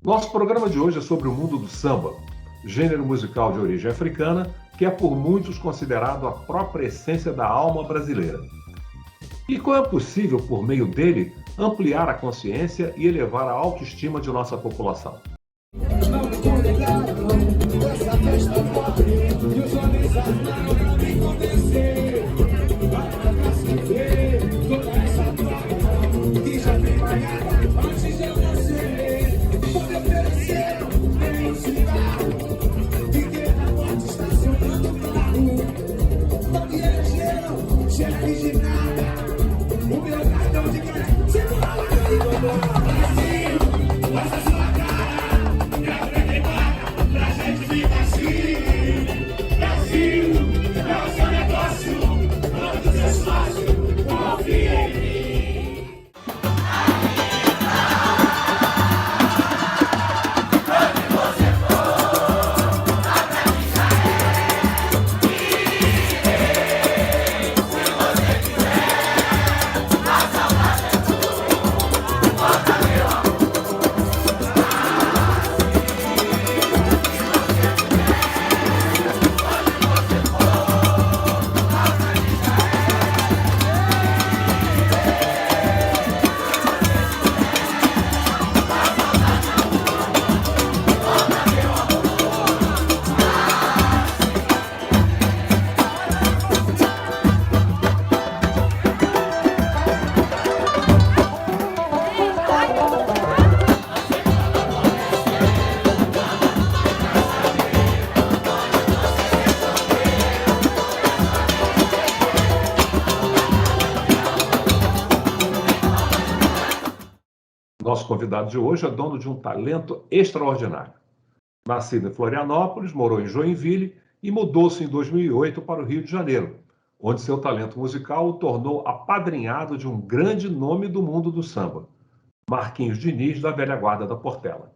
Nosso programa de hoje é sobre o mundo do samba, gênero musical de origem africana, que é por muitos considerado a própria essência da alma brasileira. E como é possível, por meio dele, ampliar a consciência e elevar a autoestima de nossa população? Nosso convidado de hoje é dono de um talento extraordinário. Nascido em Florianópolis, morou em Joinville e mudou-se em 2008 para o Rio de Janeiro, onde seu talento musical o tornou apadrinhado de um grande nome do mundo do samba, Marquinhos Diniz, da velha guarda da Portela.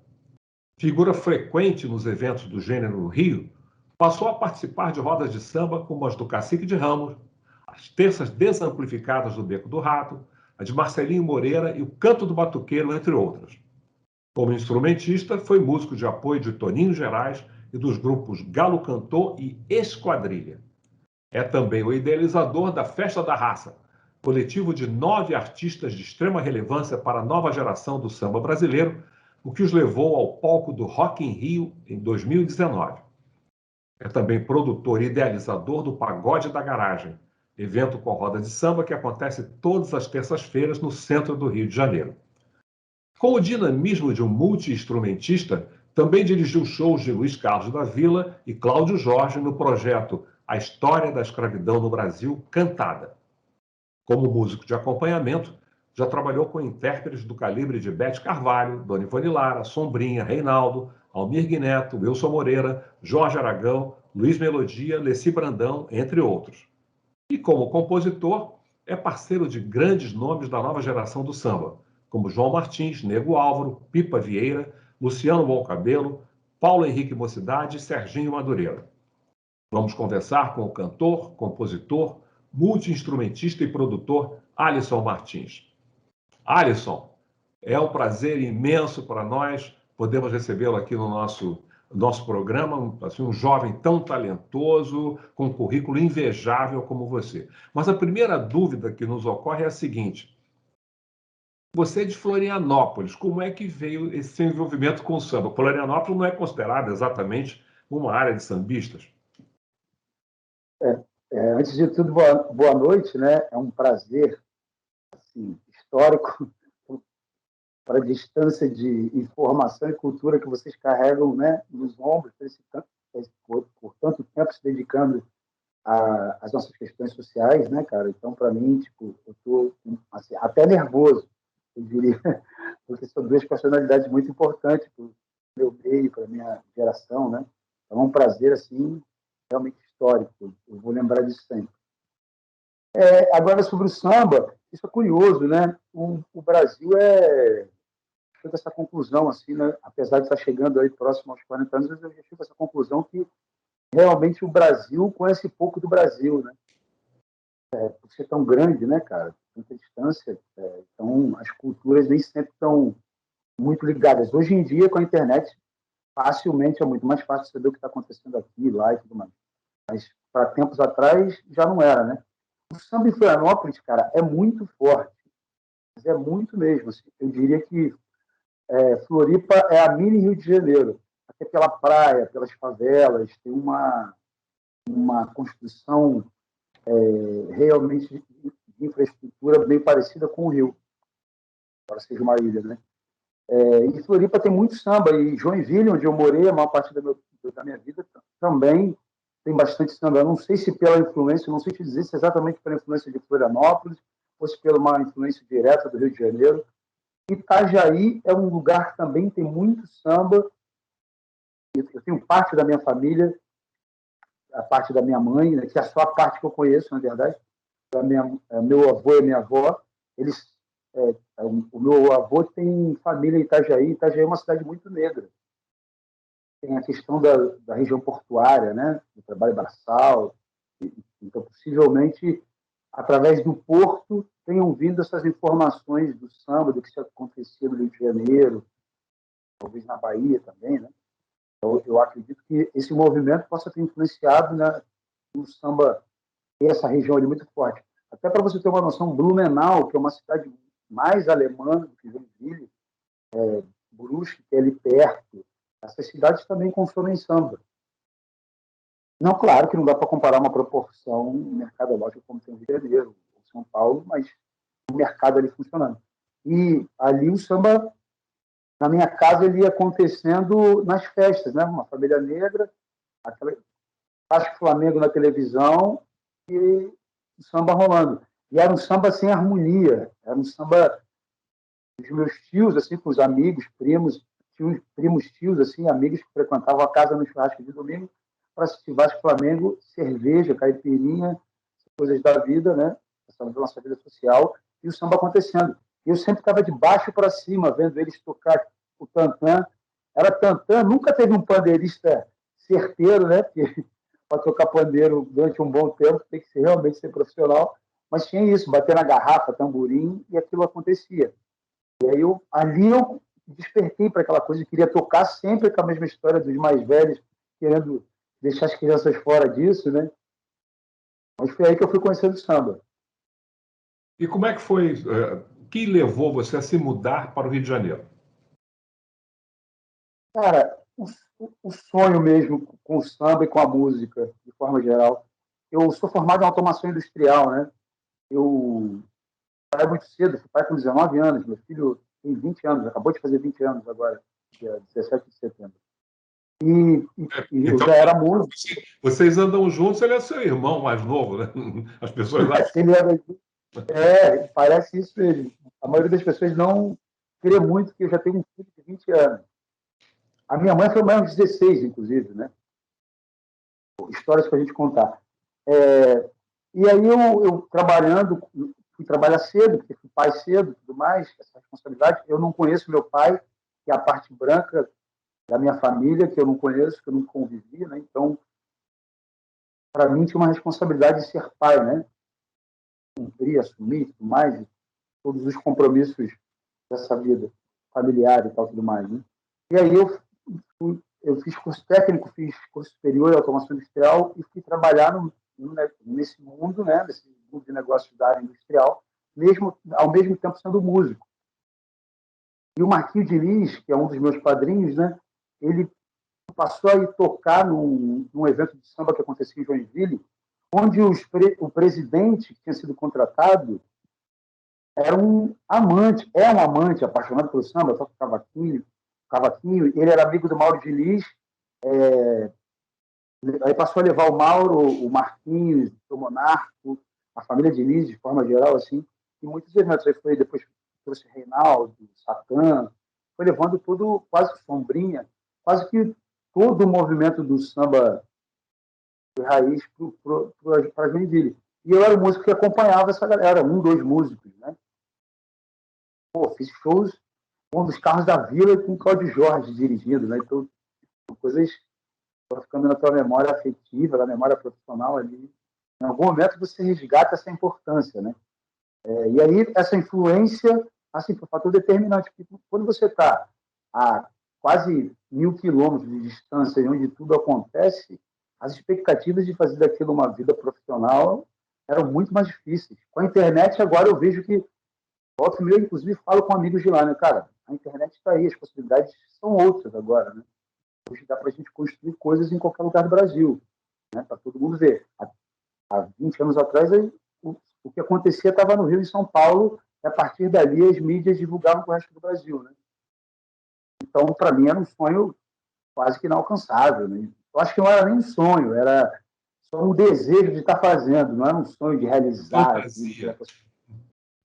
Figura frequente nos eventos do gênero no Rio, passou a participar de rodas de samba como as do Cacique de Ramos, as terças desamplificadas do Beco do Rato, a de Marcelinho Moreira e o Canto do Batuqueiro, entre outras. Como instrumentista, foi músico de apoio de Toninho Gerais e dos grupos Galo Cantor e Esquadrilha. É também o idealizador da Festa da Raça, coletivo de 9 artistas de extrema relevância para a nova geração do samba brasileiro, o que os levou ao palco do Rock in Rio em 2019. É também produtor e idealizador do Pagode da Garagem, evento com roda de samba que acontece todas as terças-feiras no centro do Rio de Janeiro. Com o dinamismo de um multi-instrumentista, também dirigiu shows de Luiz Carlos da Vila e Cláudio Jorge no projeto A História da Escravidão no Brasil, Cantada. Como músico de acompanhamento, já trabalhou com intérpretes do calibre de Bete Carvalho, Dona Ivone Lara, Sombrinha, Reinaldo, Almir Guineto, Wilson Moreira, Jorge Aragão, Luiz Melodia, Leci Brandão, entre outros. E como compositor, é parceiro de grandes nomes da nova geração do samba, como João Martins, Nego Álvaro, Pipa Vieira, Luciano Bolcabelo, Paulo Henrique Mocidade e Serginho Madureira. Vamos conversar com o cantor, compositor, multi-instrumentista e produtor Alisson Martins. Alisson, é um prazer imenso para nós podermos recebê-lo aqui no nosso programa, assim, um jovem tão talentoso, com um currículo invejável como você. Mas a primeira dúvida que nos ocorre é a seguinte: você é de Florianópolis, como é que veio esse seu envolvimento com o samba? Florianópolis não é considerada exatamente uma área de sambistas? Antes de tudo, boa noite, né? É um prazer assim, histórico para a distância de informação e cultura que vocês carregam, né, nos ombros, por tanto tempo se dedicando às nossas questões sociais, né, cara? Então, para mim, tipo, eu estou assim, até nervoso, eu diria, porque são duas personalidades muito importantes para o meu meio, para a minha geração, né? Então, é um prazer, assim, realmente histórico. Eu vou lembrar disso sempre. Agora, sobre o samba, isso é curioso, né? O Brasil chega a essa conclusão, assim, né? Apesar de estar chegando aí próximo aos 40 anos, eu já chego a essa conclusão que realmente o Brasil conhece pouco do Brasil, né? por ser tão grande, né, cara, tanta distância, então as culturas nem sempre estão muito ligadas. Hoje em dia, com a internet, facilmente é muito mais fácil saber o que está acontecendo aqui, lá e tudo mais. Mas para tempos atrás já não era, né? O samba em Florianópolis, cara, é muito forte, mas é muito mesmo. Assim. Eu diria que Floripa é a mini Rio de Janeiro, até pela praia, pelas favelas, tem uma construção realmente de infraestrutura bem parecida com o Rio, para seja uma ilha, né? E Floripa tem muito samba, e Joinville, onde eu morei a maior parte da minha vida, também tem bastante samba. Eu não sei se pela influência, não sei te dizer se exatamente pela influência de Florianópolis, ou se pela uma influência direta do Rio de Janeiro. Itajaí é um lugar que também tem muito samba. Eu tenho parte da minha família, a parte da minha mãe, né, que é só a parte que eu conheço, na verdade, meu avô e minha avó, eles, o meu avô tem família em Itajaí. Itajaí é uma cidade muito negra. Tem a questão da região portuária, né, do trabalho braçal. Então, possivelmente, através do porto, tenham vindo essas informações do samba, do que acontecia no Rio de Janeiro, talvez na Bahia também, né? Então, eu acredito que esse movimento possa ter influenciado, né, no samba ter essa região ali muito forte. Até para você ter uma noção, Blumenau, que é uma cidade mais alemã do que Joinville, Brusque, que é ali perto, essas cidades também consomem samba. Não, claro que não dá para comparar uma proporção mercadológica como tem o Rio de Janeiro ou São Paulo, mas o mercado ali funcionando. E ali o samba, na minha casa, ele ia acontecendo nas festas, né? Uma família negra, aquela, acho que Flamengo na televisão e o samba rolando. E era um samba sem harmonia, era um samba dos meus tios, assim, com os amigos, primos, primos tios, assim, amigos que frequentavam a casa no churrasco de domingo para assistir Vasco Flamengo, cerveja, caipirinha, coisas da vida, né? Essa nossa vida social, e o samba acontecendo. E eu sempre estava de baixo para cima, vendo eles tocar o tantã. Era tantã, nunca teve um pandeirista certeiro, né? Porque para tocar pandeiro durante um bom tempo tem que ser, realmente ser profissional. Mas tinha isso, bater na garrafa, tamborim, e aquilo acontecia. E aí ali eu despertei para aquela coisa, eu queria tocar sempre com a mesma história dos mais velhos, querendo deixar as crianças fora disso, né? Mas foi aí que eu fui conhecendo o samba. E como é que foi, que levou você a se mudar para o Rio de Janeiro? Cara, o sonho mesmo com o samba e com a música, de forma geral. Eu sou formado em automação industrial, né? Eu saí muito cedo, fui pai com 19 anos, meu filho tem 20 anos, acabou de fazer 20 anos agora, dia 17 de setembro. E eu Então, já era músico. vocês andam juntos, ele é seu irmão mais novo, né? As pessoas acham. Ele era, parece isso mesmo. A maioria das pessoas não crê muito que eu já tenho um filho de 20 anos. A minha mãe foi maior de 16, inclusive, né? Histórias para a gente contar. E aí eu trabalhando, fui trabalhar cedo, porque fui pai cedo, tudo mais, essa responsabilidade. Eu não conheço meu pai, que é a parte branca da minha família, que eu não conheço, que eu não convivi, né? Então, para mim tinha uma responsabilidade de ser pai, né? Cumprir, assumir, tudo mais, todos os compromissos dessa vida familiar e tal, tudo mais, né? E aí eu fiz curso técnico, fiz curso superior em automação industrial e fui trabalhar nesse mundo, né, nesse mundo de negócios da área industrial, mesmo ao mesmo tempo sendo músico. E o Marquinhos Diniz, que é um dos meus padrinhos, né, ele passou a ir tocar num evento de samba que acontecia em Joinville, onde o presidente que tinha sido contratado era um amante, é um amante apaixonado pelo samba, toca cavaquinho, ele era amigo do Mauro Diniz, aí passou a levar o Mauro, o Marquinhos, o Monarco, a família Diniz, de forma geral, assim, em muitos eventos. Aí foi depois trouxe Reinaldo, Satã, foi levando tudo quase sombrinha, quase que todo o movimento do samba de raiz para Joinville. E eu era o músico que acompanhava essa galera, um, dois músicos, né? Pô, fiz shows com um dos carros da Vila com o Cláudio Jorge dirigindo, né? Então, coisas ficando na tua memória afetiva, na memória profissional ali, Em algum momento você resgata essa importância, né? E aí essa influência, assim, foi um fator determinante. Porque quando você está a quase 1.000 quilômetros de distância, onde tudo acontece, as expectativas de fazer daquilo uma vida profissional eram muito mais difíceis. Com a internet, agora eu vejo que, volta e meia, inclusive, falo com amigos de lá, né? Cara, a internet está aí, as possibilidades são outras agora, né? Hoje dá para a gente construir coisas em qualquer lugar do Brasil, né? Para todo mundo ver. Há 20 anos atrás, o que acontecia estava no Rio e São Paulo, e a partir dali as mídias divulgavam para o resto do Brasil, né? Então, para mim, era um sonho quase que inalcançável, né? Eu acho que não era nem um sonho, era só um desejo de estar fazendo, não era um sonho de realizar aquilo.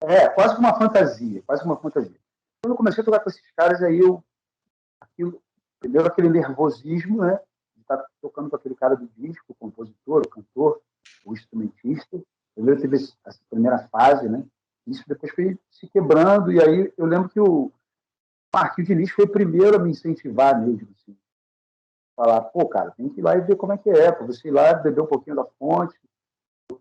Fantasia. Quase que uma fantasia, quase que uma fantasia. Quando eu comecei a tocar com esses caras, aí primeiro aquele nervosismo, né? De estar tocando com aquele cara do disco, o compositor, o cantor, o instrumentista. Primeiro teve essa primeira fase, né? Isso depois foi se quebrando, e aí eu lembro que o Marquinhos Diniz foi o primeiro a me incentivar mesmo, assim. Falar, pô, cara, tem que ir lá e ver como é que é, para você ir lá beber um pouquinho da fonte.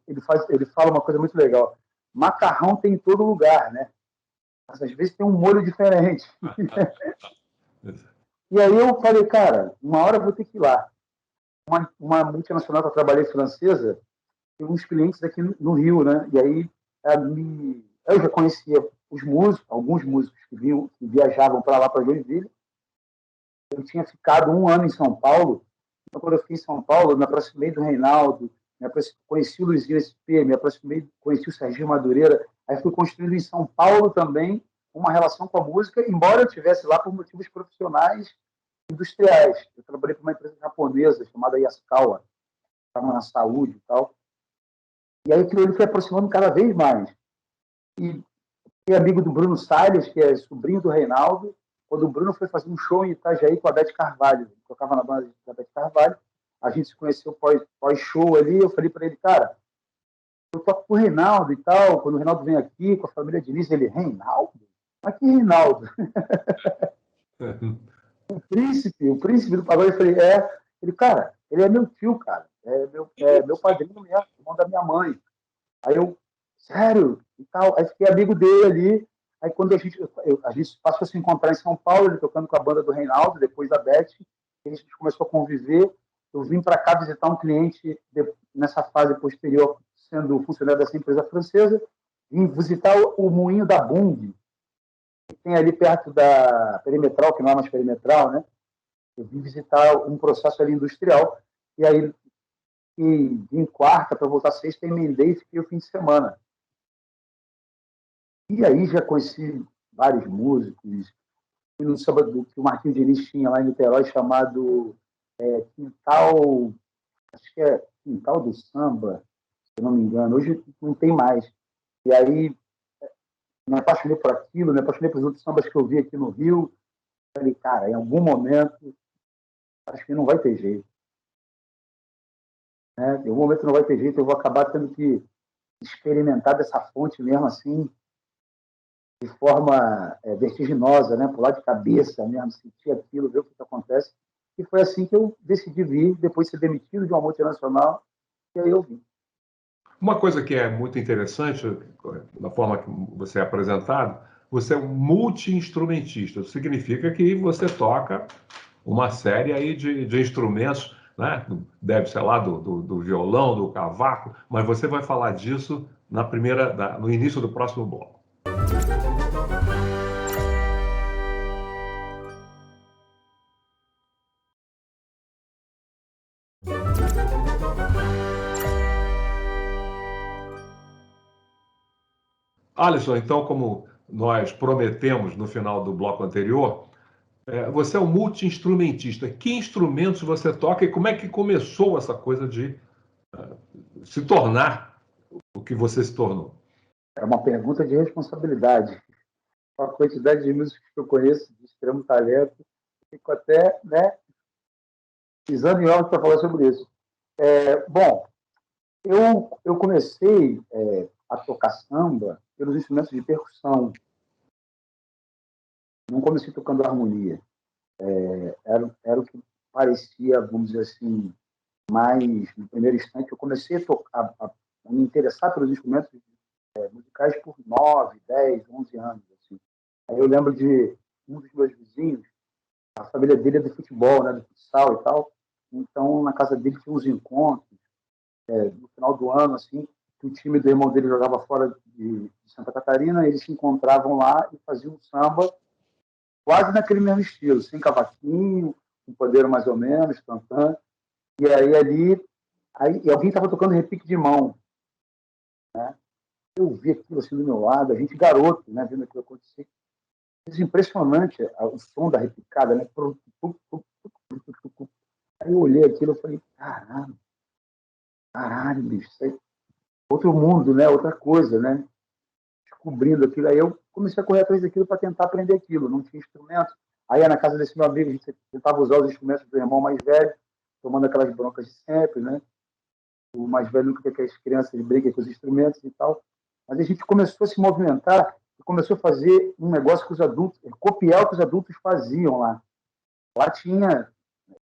Ele fala uma coisa muito legal. Macarrão tem em todo lugar, né? Mas às vezes tem um molho diferente. E aí eu falei, cara, uma hora eu vou ter que ir lá. Uma multinacional que eu trabalhei francesa, tem uns clientes aqui no Rio, né? E aí eu já conhecia os músicos, alguns músicos que viajavam para lá, para Joinville. Eu tinha ficado 1 ano em São Paulo. Então, quando eu fiquei em São Paulo, eu me aproximei do Reinaldo, conheci o Luizinho SP, me aproximei, conheci o Serginho Madureira. Aí fui construindo em São Paulo também uma relação com a música, embora eu estivesse lá por motivos profissionais industriais. Eu trabalhei para uma empresa japonesa chamada Yaskawa, estava na saúde e tal. E aí aquilo ele foi aproximando cada vez mais. E fui amigo do Bruno Salles, que é sobrinho do Reinaldo. Quando o Bruno foi fazer um show em Itajaí com a Beth Carvalho, ele tocava na banda da Beth Carvalho, a gente se conheceu pós-show ali, eu falei para ele, cara, eu toco com o Reinaldo e tal, quando o Reinaldo vem aqui com a família Diniz, ele, Reinaldo? Mas que Reinaldo? O príncipe do pagode. Eu falei, ele, cara, ele é meu tio, cara, meu padrinho mesmo, irmão da minha mãe. Aí eu, sério? E tal. Aí fiquei amigo dele ali. Aí quando a gente passou a se encontrar em São Paulo, ele tocando com a banda do Reinaldo, depois da Beth, a gente começou a conviver. Eu vim para cá visitar um cliente nessa fase posterior, sendo funcionário dessa empresa francesa. Vim visitar o moinho da Bung, que tem ali perto da Perimetral, que não é mais Perimetral, né? Eu vim visitar um processo ali industrial. E aí, vim quarta para voltar sexta, emendei e fiquei o fim de semana. E aí já conheci vários músicos. Fui no sábado que o Marquinhos Diniz tinha lá em Niterói, chamado Quintal, acho que é Quintal do Samba, se eu não me engano. Hoje não tem mais. E aí me apaixonei por aquilo, me apaixonei pelos outros sambas que eu vi aqui no Rio. Falei, cara, em algum momento, acho que não vai ter jeito. Né? Em algum momento não vai ter jeito, eu vou acabar tendo que experimentar dessa fonte mesmo assim, de forma vertiginosa, né? Pular de cabeça mesmo, sentir aquilo, ver o que acontece. E foi assim que eu decidi vir, depois de ser demitido de uma multinacional, e aí eu vim. Uma coisa que é muito interessante, da forma que você é apresentado, você é um multi-instrumentista. Isso significa que você toca uma série aí de instrumentos, né? Deve ser lá do violão, do cavaco, mas você vai falar disso no início do próximo bloco. Alisson, então, como nós prometemos no final do bloco anterior, você é um multi-instrumentista. Que instrumentos você toca e como é que começou essa coisa de se tornar o que você se tornou? É uma pergunta de responsabilidade. A quantidade de músicos que eu conheço de extremo talento, fico até, né, pisando em ovos para falar sobre isso. Bom, eu comecei a tocar samba pelos instrumentos de percussão. Não comecei tocando harmonia. Era o que parecia, vamos dizer assim, mais, no primeiro instante, eu comecei a a me interessar pelos instrumentos musicais por 9, 10, 11 anos. Assim. Aí eu lembro de um dos meus vizinhos, a família dele é do futebol, né, do futsal e tal. Então, na casa dele tinha uns encontros, no final do ano, assim, que o time do irmão dele jogava fora de Santa Catarina, eles se encontravam lá e faziam um samba quase naquele mesmo estilo, sem cavaquinho, um pandeiro mais ou menos, cantando. E aí ali, e alguém estava tocando repique de mão. Né? Eu vi aquilo assim do meu lado, a gente garoto, né, vendo aquilo acontecer. É impressionante o som da repicada, né? Aí eu olhei aquilo e falei, caralho, bicho, isso aí, outro mundo, né? Outra coisa, né? Descobrindo aquilo. Aí eu comecei a correr atrás daquilo para tentar aprender aquilo. Não tinha instrumento. Aí na casa desse meu amigo, a gente tentava usar os instrumentos do irmão mais velho, tomando aquelas broncas de sempre, né? O mais velho nunca quer que as crianças briguem com os instrumentos e tal. Mas a gente começou a se movimentar e começou a fazer um negócio que os adultos, copiar o que os adultos faziam lá. Lá tinha,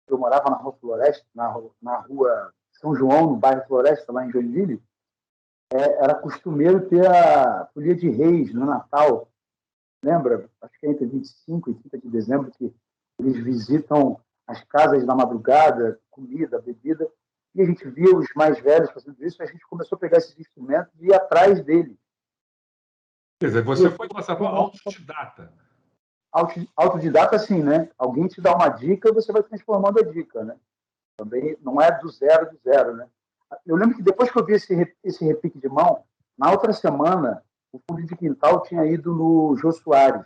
eu morava na Rua Floresta, na Rua São João, no bairro Floresta, lá em Joinville, era costumeiro ter a Folia de Reis no Natal. Lembra? Acho que é entre 25 e 30 de dezembro que eles visitam as casas na madrugada, comida, bebida, e a gente via os mais velhos fazendo isso, e a gente começou a pegar esses instrumentos e ir atrás deles. Quer dizer, você foi, de uma certa forma, autodidata. Autodidata, assim, né? Alguém te dá uma dica, você vai transformando a dica, né? Também não é do zero, né? Eu lembro que depois que eu vi esse repique de mão, na outra semana, o fundo de quintal tinha ido no Jô Soares.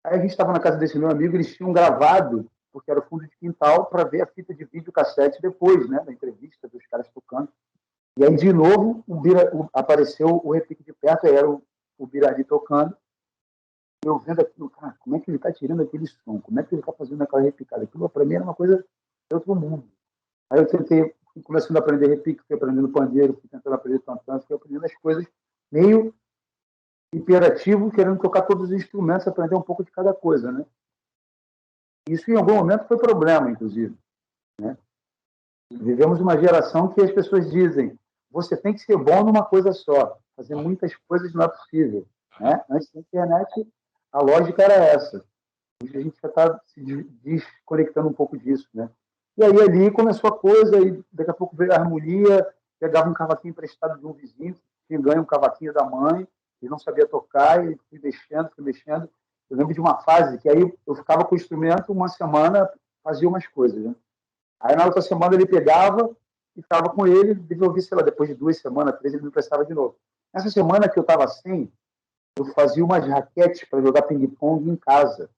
Aí a gente estava na casa desse meu amigo, eles tinham gravado, porque era o fundo de quintal, para ver a fita de videocassete depois, né? Da entrevista dos caras tocando. E aí, de novo, apareceu o repique de perto, aí era o Birari tocando. Eu vendo aquilo, cara, como é que ele está tirando aquele som? Como é que ele está fazendo aquela repicada? Aquilo, para mim, era uma coisa de outro mundo. Aí eu tentei, fui começando a aprender repique, fui aprendendo pandeiro, fui tentando aprender tantã, fui aprendendo as coisas meio imperativo, querendo tocar todos os instrumentos, aprender um pouco de cada coisa, né? Isso, em algum momento, foi problema, inclusive. Né? Vivemos uma geração que as pessoas dizem você tem que ser bom numa coisa só. Fazer muitas coisas não é possível. Né? Antes da internet, a lógica era essa. Hoje a gente já está se desconectando um pouco disso. Né? E aí ali começou a coisa, e daqui a pouco veio a harmonia, pegava um cavaquinho emprestado de um vizinho, que ganha um cavaquinho da mãe, e não sabia tocar, e fui mexendo, fui mexendo. Eu lembro de uma fase que aí eu ficava com o instrumento uma semana, fazia umas coisas. Né? Aí na outra semana ele pegava e ficava com ele, devolvia, sei lá, depois de 2 semanas, 3, ele me emprestava de novo. Nessa semana que eu estava assim, eu fazia umas raquetes para jogar ping-pong em casa.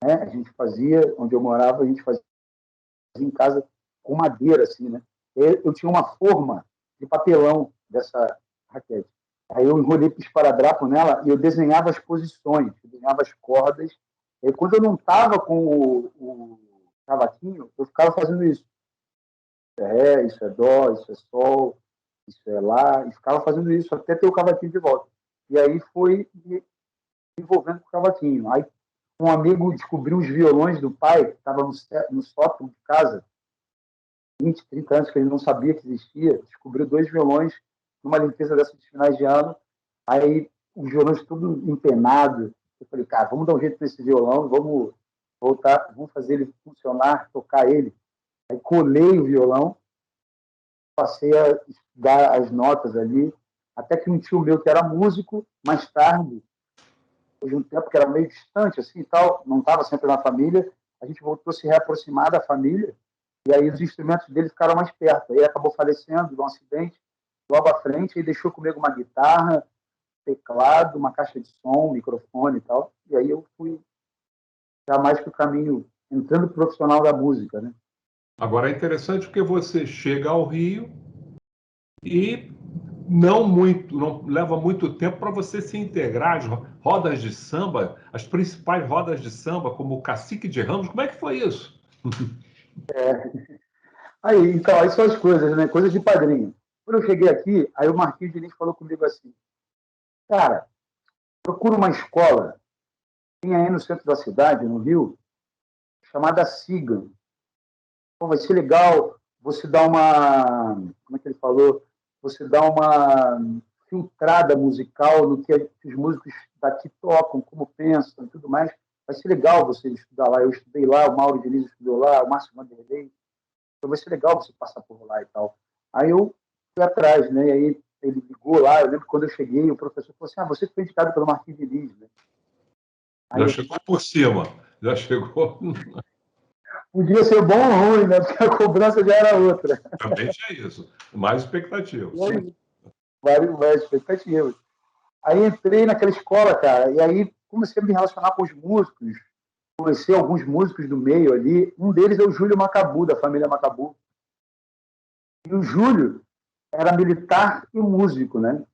Né? A gente fazia, onde eu morava, a gente fazia em casa com madeira, assim, né? Eu tinha uma forma de papelão dessa raquete. Aí eu enrolei esparadrapo nela e eu desenhava as posições, eu desenhava as cordas. E quando eu não estava com o cavaquinho, eu ficava fazendo isso. Isso é ré, isso é dó, isso é sol, isso é lá, e ficava fazendo isso até ter o cavaquinho de volta. E aí foi me envolvendo com o cavaquinho. Aí um amigo descobriu os violões do pai, que estava no sótão de casa, 20, 30 anos, que ele não sabia que existia, descobriu 2 violões numa limpeza dessas de finais de ano. Aí os violões tudo empenado. Eu falei, cara, vamos dar um jeito nesse violão, vamos voltar, vamos fazer ele funcionar, tocar ele. Aí colei o violão, passei a estudar as notas ali, até que um tio meu que era músico, mais tarde, depois de um tempo que era meio distante assim e tal, não estava sempre na família, a gente voltou a se reaproximar da família, e aí os instrumentos dele ficaram mais perto. Aí ele acabou falecendo de um acidente, logo à frente, e deixou comigo uma guitarra, teclado, uma caixa de som, microfone e tal, e aí eu fui já mais para o caminho, entrando profissional da música, né? Agora é interessante porque você chega ao Rio e não leva muito tempo para você se integrar às rodas de samba, as principais rodas de samba, como o Cacique de Ramos. Como é que foi isso? Aí, então, aí são as coisas, né? Coisas de padrinho. Quando eu cheguei aqui, aí o Marquinhos Diniz falou comigo assim, cara, procura uma escola, tem aí no centro da cidade, no Rio, chamada Siga. Pô, vai ser legal, você dá uma, como é que ele falou? Você dá uma filtrada musical no que os músicos daqui tocam, como pensam e tudo mais. Vai ser legal você estudar lá. Eu estudei lá, o Mauro Diniz estudou lá, o Márcio Vanderlei. Então vai ser legal você passar por lá e tal. Aí eu fui atrás, né? E aí ele ligou lá. Eu lembro que quando eu cheguei, o professor falou assim: você foi indicado pelo Marquinhos Diniz, né? Aí Já eu, chegou por cima. Já chegou. podia ser bom ou ruim, né? Porque a cobrança já era outra. Também tinha isso. Mais expectativa. E aí, várias expectativas. Aí entrei naquela escola, cara, e aí comecei a me relacionar com os músicos, conheci alguns músicos do meio ali. Um deles é o Júlio Macabu, da família Macabu. E o Júlio era militar e músico, né?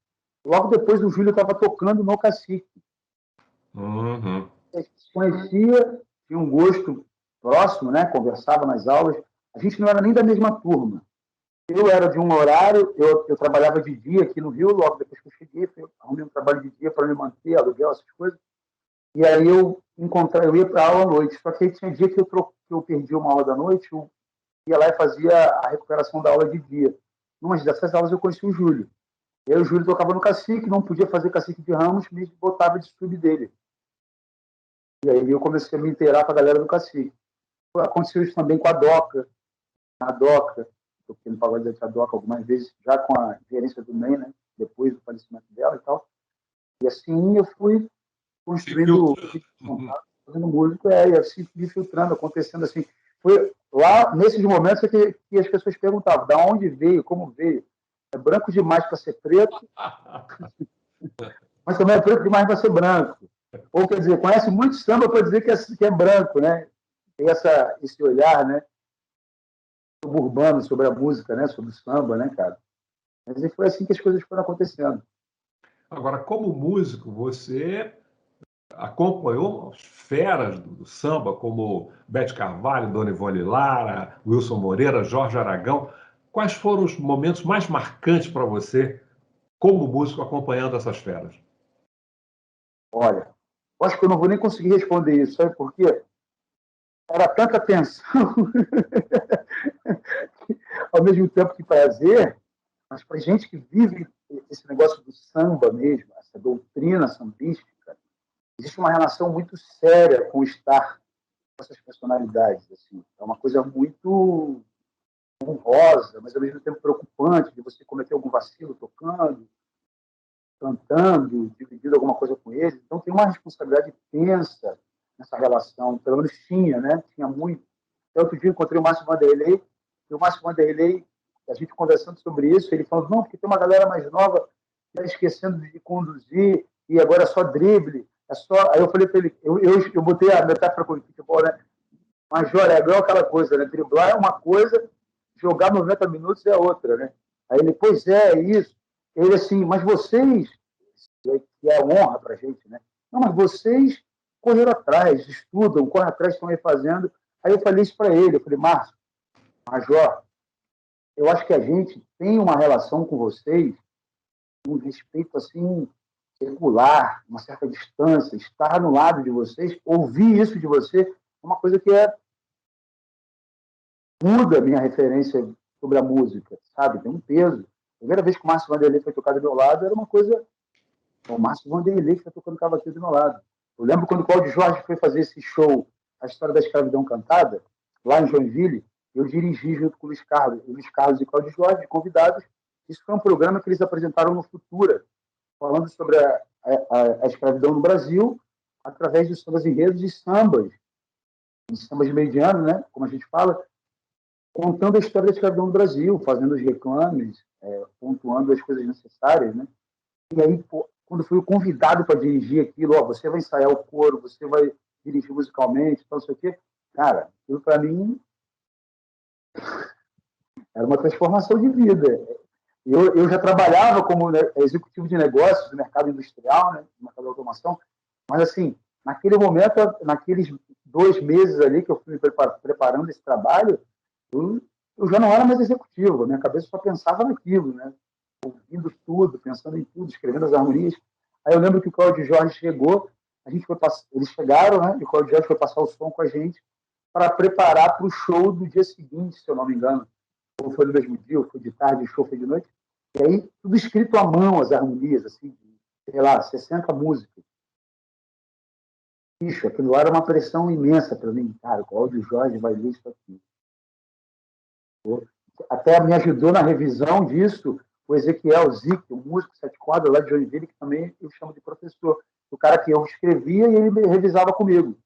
Logo depois o Júlio estava tocando no Cacique. Uhum. A gente se conhecia, tinha um gosto próximo, né? Conversava nas aulas. A gente não era nem da mesma turma. Eu era de um horário, eu trabalhava de dia aqui no Rio, logo depois que eu cheguei, eu arrumei um trabalho de dia para me manter, aluguel, essas coisas. E aí eu ia para aula à noite. Só que aí tinha dia que eu perdi uma aula da noite, eu ia lá e fazia a recuperação da aula de dia. Numa dessas aulas eu conheci o Júlio. E aí o Júlio tocava no Cacique, não podia fazer Cacique de Ramos, me botava de sub dele. E aí eu comecei a me inteirar com a galera do Cacique. Aconteceu isso também com a Doca, na Doca, toquei no pagode da Tia Doca algumas vezes, já com a gerência do NEM, né? Depois do falecimento dela e tal. E assim eu fui Se construindo filtra. contato, fazendo música, e assim me filtrando, acontecendo assim. Foi lá, nesses momentos, que as pessoas perguntavam, da onde veio, como veio. É branco demais para ser preto, mas também é preto demais para ser branco. Ou, quer dizer, conhece muito samba para dizer que é branco, né? Tem esse olhar, né? Suburbano sobre a música, né? Sobre o samba, né, cara? Mas foi assim que as coisas foram acontecendo. Agora, como músico, você acompanhou feras do samba, como Bete Carvalho, Dona Ivone Lara, Wilson Moreira, Jorge Aragão. Quais foram os momentos mais marcantes para você, como músico, acompanhando essas feras? Olha, acho que eu não vou nem conseguir responder isso, sabe por quê? Era tanta tensão, ao mesmo tempo que prazer, mas para gente que vive esse negócio do samba mesmo, essa doutrina sambística, existe uma relação muito séria com o estar com essas personalidades. Assim. É uma coisa muito honrosa, mas ao mesmo tempo preocupante de você cometer algum vacilo tocando, cantando, dividindo alguma coisa com eles. Então tem uma responsabilidade tensa nessa relação, pelo menos tinha, né? Tinha muito. Outro dia eu encontrei o Márcio Vanderlei, e o Márcio Vanderlei, a gente conversando sobre isso, ele falou, não, porque tem uma galera mais nova que está esquecendo de conduzir, e agora é só drible, é só... Aí eu falei para ele, eu botei a metáfora com o futebol, né? Major, é igual aquela coisa, né? Driblar é uma coisa, jogar 90 minutos é outra, né? Aí ele, pois é isso. Ele assim, mas vocês, que é honra para a gente, né? Não, mas vocês correram atrás, estudam, correm atrás, estão aí fazendo. Aí eu falei isso para ele, eu falei, Márcio, Major, eu acho que a gente tem uma relação com vocês, um respeito assim, regular, uma certa distância, estar no lado de vocês, ouvir isso de você, é uma coisa que muda a minha referência sobre a música, sabe? Tem um peso. A primeira vez que o Márcio Vanderlei foi tocar do meu lado, era uma coisa. O Márcio Vanderlei que está tocando cavaquinho do meu lado. Eu lembro quando o Cláudio Jorge foi fazer esse show, A História da Escravidão Cantada, lá em Joinville, eu dirigi junto com o Luiz Carlos e Cláudio Jorge, convidados. Isso foi um programa que eles apresentaram no Futura, falando sobre a escravidão no Brasil, através de sambas enredos e sambas medianos, né, como a gente fala, contando a história da escravidão no Brasil, fazendo os reclames, pontuando as coisas necessárias, né? E aí, pô, quando fui convidado para dirigir aquilo, ó, você vai ensaiar o coro, você vai dirigir musicalmente, não sei o quê, cara, aquilo para mim era uma transformação de vida. Eu já trabalhava como, né, executivo de negócios do mercado industrial, né, do mercado de automação, mas assim, naquele momento, naqueles 2 meses ali que eu fui preparando esse trabalho, eu já não era mais executivo, a minha cabeça só pensava naquilo, né? Ouvindo tudo, pensando em tudo, escrevendo as harmonias. Aí eu lembro que o Cláudio Jorge chegou, eles chegaram, né? E o Cláudio Jorge foi passar o som com a gente para preparar para o show do dia seguinte, se eu não me engano. ou foi no mesmo dia, ou foi de tarde, o show foi de noite. E aí, tudo escrito à mão, as harmonias, assim, sei lá, 60 músicas. Bicho, aquilo lá era uma pressão imensa para mim. Cara, o Cláudio Jorge vai ler isso aqui. Até me ajudou na revisão disso o Ezequiel Zic, um músico sete cordas lá de Joinville, que também eu chamo de professor. O cara que eu escrevia e ele revisava comigo.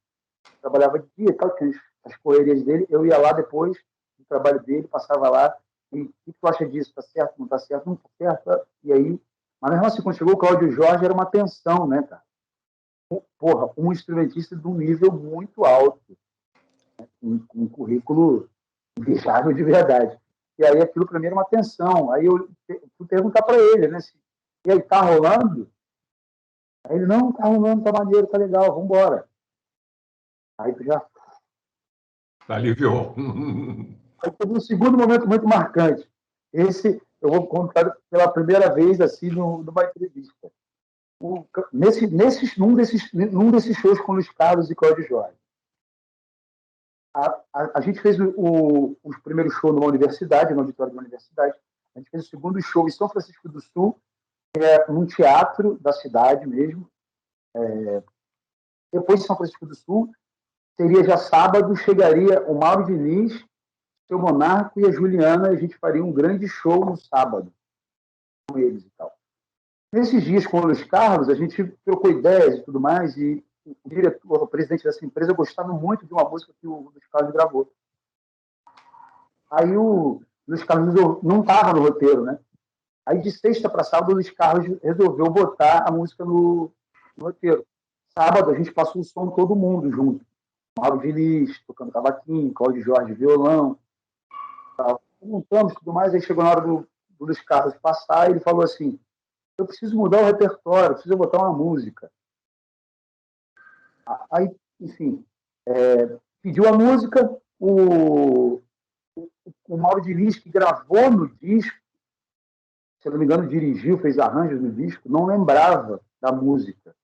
Trabalhava de dia, tal, que as correrias dele, eu ia lá depois do trabalho dele, passava lá, e o que tu acha disso? Tá certo? Não tá certo? Não tá certo? E aí, mas mesmo assim, quando chegou o Cláudio Jorge, era uma tensão, né, cara? Porra, um instrumentista de um nível muito alto, né? Um currículo invejável de verdade. E aí aquilo para mim era uma tensão. Aí eu fui perguntar para ele, né? E aí, tá rolando? Aí ele, não, tá rolando, tá maneiro, tá legal, vamos embora. Aí tu já... Aliviou. Aí teve um segundo momento muito marcante. Esse eu vou contar pela primeira vez assim numa entrevista. Num desses shows com Luiz Carlos e Cláudio Jorge. A gente fez os primeiros shows numa universidade, no auditório de uma universidade. A gente fez o segundo show em São Francisco do Sul, que é num teatro da cidade mesmo. Depois de São Francisco do Sul, seria já sábado, chegaria o Mauro Diniz, o seu Monarco e a Juliana, e a gente faria um grande show no sábado com eles e tal. Nesses dias com o Luiz Carlos, a gente trocou ideias e tudo mais, e o diretor, o presidente dessa empresa, gostava muito de uma música que o Luiz Carlos gravou. Aí o Luiz Carlos não estava no roteiro, né? Aí de sexta para sábado, o Luiz Carlos resolveu botar a música no roteiro. Sábado, a gente passou o som todo mundo junto. Mauro Diniz, tocando cavaquinho, Cláudio Jorge, violão. Tal. Montamos tudo mais, aí chegou na hora do Luiz Carlos passar, e ele falou assim, eu preciso mudar o repertório, preciso botar uma música. Aí, enfim, pediu a música, o Mauro Diniz, que gravou no disco, se eu não me engano, dirigiu, fez arranjos no disco, não lembrava da música.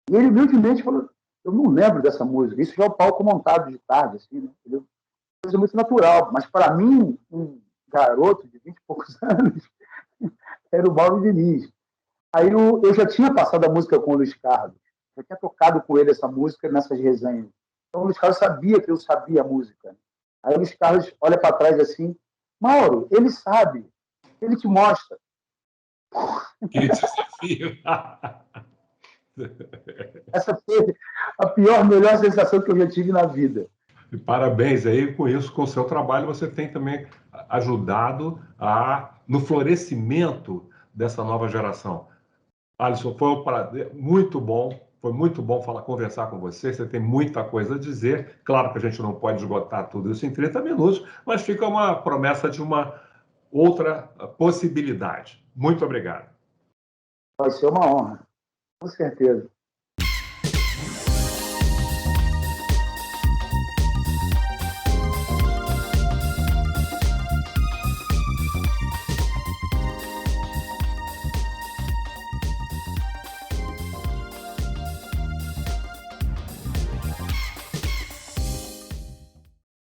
E ele humildemente falou, eu não lembro dessa música, isso já é o palco montado de tarde, assim, né? Entendeu? Coisa muito natural, mas para mim, um garoto de 20 e poucos anos, era o Mauro Diniz. Aí eu já tinha passado a música com o Luiz Carlos, já tinha tocado com ele essa música nessas resenhas. Então o Luiz Carlos sabia que eu sabia a música. Aí o Luiz Carlos olha para trás assim, Mauro, ele sabe, ele te mostra. Que desafio. Essa foi a pior, melhor sensação que eu já tive na vida. E parabéns aí com isso, com o seu trabalho, você tem também ajudado no florescimento dessa nova geração. Alisson, foi um prazer muito bom, foi muito bom conversar com você, você tem muita coisa a dizer, claro que a gente não pode esgotar tudo isso em 30 minutos, mas fica uma promessa de uma outra possibilidade. Muito obrigado. Vai ser uma honra, com certeza.